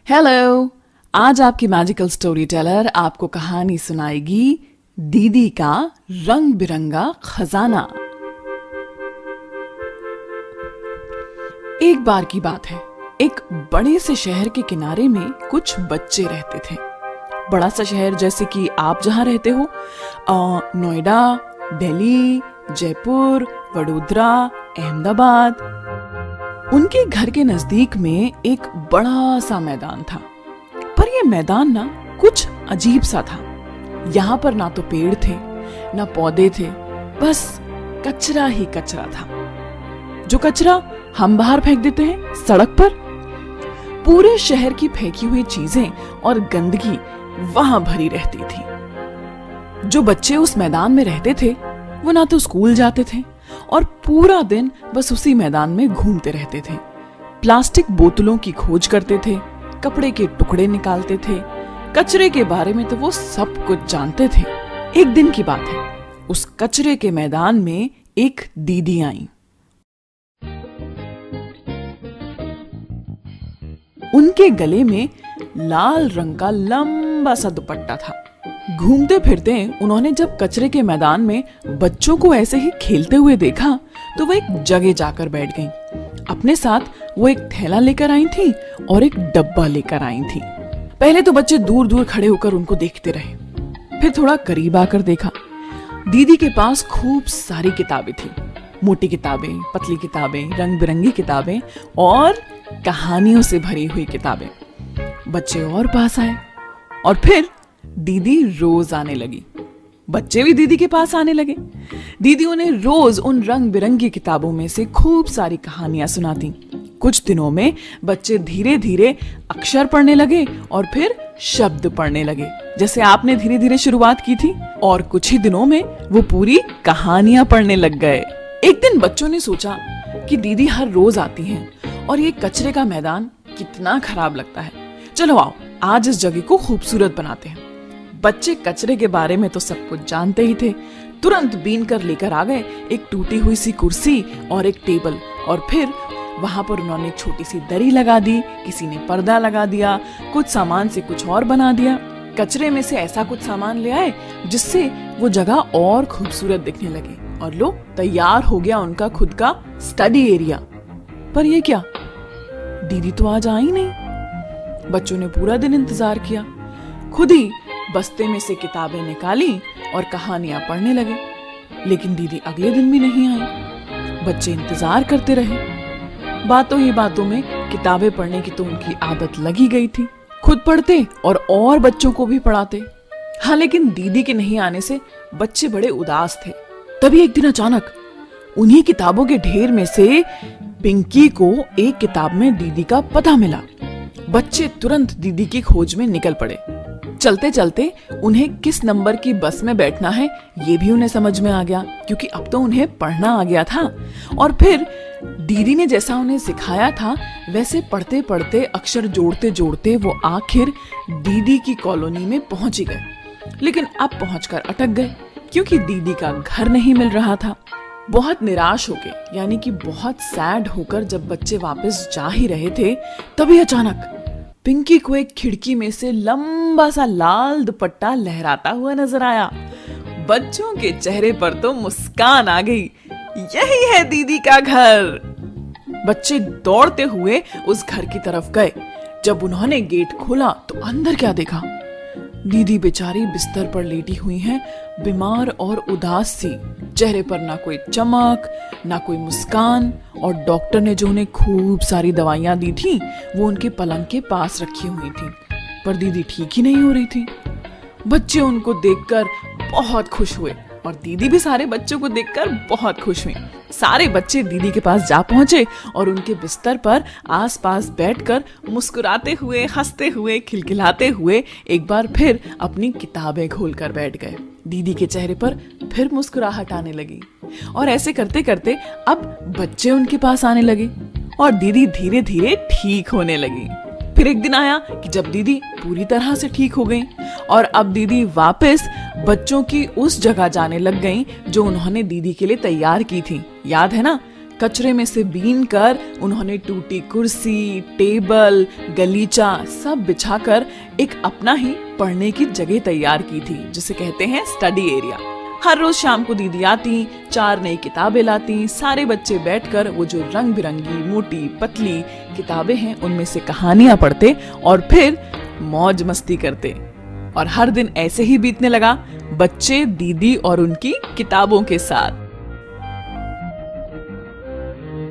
Hello. आज आपकी magical story teller आपको कहानी सुनाएगी दीदी का रंग बिरंगा खजाना। एक बार की बात है, एक बड़े से शहर के किनारे में कुछ बच्चे रहते थे। बड़ा सा शहर जैसे कि आप जहां रहते हो, नोएडा, दिल्ली, जयपुर, वडोदरा, अहमदाबाद। उनके घर के नजदीक में एक बड़ा सा मैदान था, पर यह मैदान ना कुछ अजीब सा था। यहाँ पर ना तो पेड़ थे ना पौधे थे, बस कचरा ही कचरा था। जो कचरा हम बाहर फेंक देते हैं सड़क पर, पूरे शहर की फेंकी हुई चीजें और गंदगी वहां भरी रहती थी। जो बच्चे उस मैदान में रहते थे वो ना तो स्कूल जाते थे और पूरा दिन बस उसी मैदान में घूमते रहते थे। प्लास्टिक बोतलों की खोज करते थे, कपड़े के टुकड़े निकालते थे, कचरे के बारे में तो वो सब कुछ जानते थे। एक दिन की बात है, उस कचरे के मैदान में एक दीदी आई। उनके गले में लाल रंग का लंबा सा दुपट्टा था। घूमते फिरते उन्होंने जब कचरे के मैदान में बच्चों को ऐसे ही खेलते हुए देखा तो वो एक जगह जाकर बैठ गईं। अपने साथ वो एक थैला लेकर आई थी और एक डब्बा लेकर आई थी। पहले तो बच्चे दूर दूर खड़े होकर उनको देखते रहे, फिर थोड़ा करीब आकर देखा। दीदी के पास खूब सारी किताबें थी, मोटी किताबें, पतली किताबें, रंग बिरंगी किताबें और कहानियों से भरी हुई किताबें। बच्चे और पास आए और फिर दीदी रोज आने लगी। बच्चे भी दीदी के पास आने लगे। दीदी उन्हें रोज उन रंग बिरंगी किताबों में से खूब सारी कहानियां सुनाती। कुछ दिनों में बच्चे धीरे धीरे अक्षर पढ़ने लगे और फिर शब्द पढ़ने लगे, जैसे आपने धीरे धीरे शुरुआत की थी। और कुछ ही दिनों में वो पूरी कहानियां पढ़ने लग गए। एक दिन बच्चों ने सोचा कि दीदी हर रोज आती हैं और ये कचरे का मैदान कितना खराब लगता है। चलो आओ, आज इस जगह को खूबसूरत बनाते हैं। बच्चे कचरे के बारे में तो सब कुछ जानते ही थे। तुरंत बीन कर लेकर आ गए एक टूटी हुई सी कुर्सी और एक टेबल, और फिर वहां पर उन्होंने एक छोटी सी दरी लगा दी, किसी ने पर्दा लगा दिया, कुछ सामान से कुछ और बना दिया। कचरे में से ऐसा कुछ सामान ले आए जिससे वो जगह और खूबसूरत दिखने लगे, और लो तैयार हो गया उनका खुद का स्टडी एरिया। पर ये क्या, दीदी तो आज आई नहीं। बच्चों ने पूरा दिन इंतजार किया, खुद ही बस्ते में से किताबें निकाली और कहानियां पढ़ने लगे, लेकिन दीदी अगले दिन भी नहीं आई। बच्चे इंतजार करते रहे। बातों ही बातों में किताबें पढ़ने की तो उनकी आदत लगी गई थी। खुद पढ़ते और बच्चों को भी पढ़ाते। हाँ, लेकिन दीदी के नहीं आने से बच्चे बड़े उदास थे। तभी एक दिन अचानक उन्हीं किताबों के ढेर में से पिंकी को एक किताब में दीदी का पता मिला। बच्चे तुरंत दीदी की खोज में निकल पड़े। चलते चलते उन्हें किस नंबर की बस में बैठना है ये भी उन्हें समझ में आ गया, क्योंकि अब तो उन्हें पढ़ना आ गया था। और फिर दीदी ने जैसा उन्हें सिखाया था वैसे पढ़ते पढ़ते, अक्षर जोड़ते जोड़ते वो आखिर दीदी की कॉलोनी में पहुंच गए। लेकिन अब पहुंचकर अटक गए, क्योंकि दीदी का घर नहीं मिल रहा था। बहुत निराश होके, यानी कि बहुत सैड होकर जब बच्चे वापस जा ही रहे थे, तभी अचानक पिंकी को एक खिड़की में से लंबा सा लाल दुपट्टा लहराता हुआ नजर आया। बच्चों के चेहरे पर तो मुस्कान आ गई। यही है दीदी का घर। बच्चे दौड़ते हुए उस घर की तरफ गए। जब उन्होंने गेट खोला तो अंदर क्या देखा, दीदी बेचारी बिस्तर पर लेटी हुई हैं, बीमार और उदास सी। चेहरे पर ना कोई चमक ना कोई मुस्कान, और डॉक्टर ने जो उन्हें खूब सारी दवाइयां दी थी वो उनके पलंग के पास रखी हुई थी, पर दीदी ठीक ही नहीं हो रही थी। बच्चे उनको देखकर बहुत खुश हुए और दीदी भी सारे बच्चों को देखकर बहुत खुश हुई। सारे बच्चे दीदी के पास जा पहुंचे और उनके बिस्तर पर आसपास बैठकर मुस्कुराते हुए, हंसते हुए, खिलखिलाते हुए एक बार फिर अपनी किताबें खोलकर बैठ गए। दीदी के चेहरे पर फिर मुस्कुराहट आने लगी, और ऐसे करते करते अब बच्चे उनके पास आने लगे और दीदी धीरे धीरे ठीक होने लगी। फिर एक दिन आया कि जब दीदी पूरी तरह से ठीक हो गई और अब दीदी वापस बच्चों की उस जगह जाने लग गई जो उन्होंने दीदी के लिए तैयार की थी। याद है ना, कचरे में से बीन कर उन्होंने टूटी कुर्सी, टेबल, गलीचा सब बिछाकर एक अपना ही पढ़ने की जगह तैयार की थी, जिसे कहते हैं स्टडी एरिया। हर रोज शाम को दीदी आती, 4 नई किताबें लाती, सारे बच्चे बैठकर वो जो रंग बिरंगी मोटी पतली किताबें हैं उनमें से कहानियां पढ़ते और फिर मौज मस्ती करते। और हर दिन ऐसे ही बीतने लगा, बच्चे, दीदी और उनकी किताबों के साथ।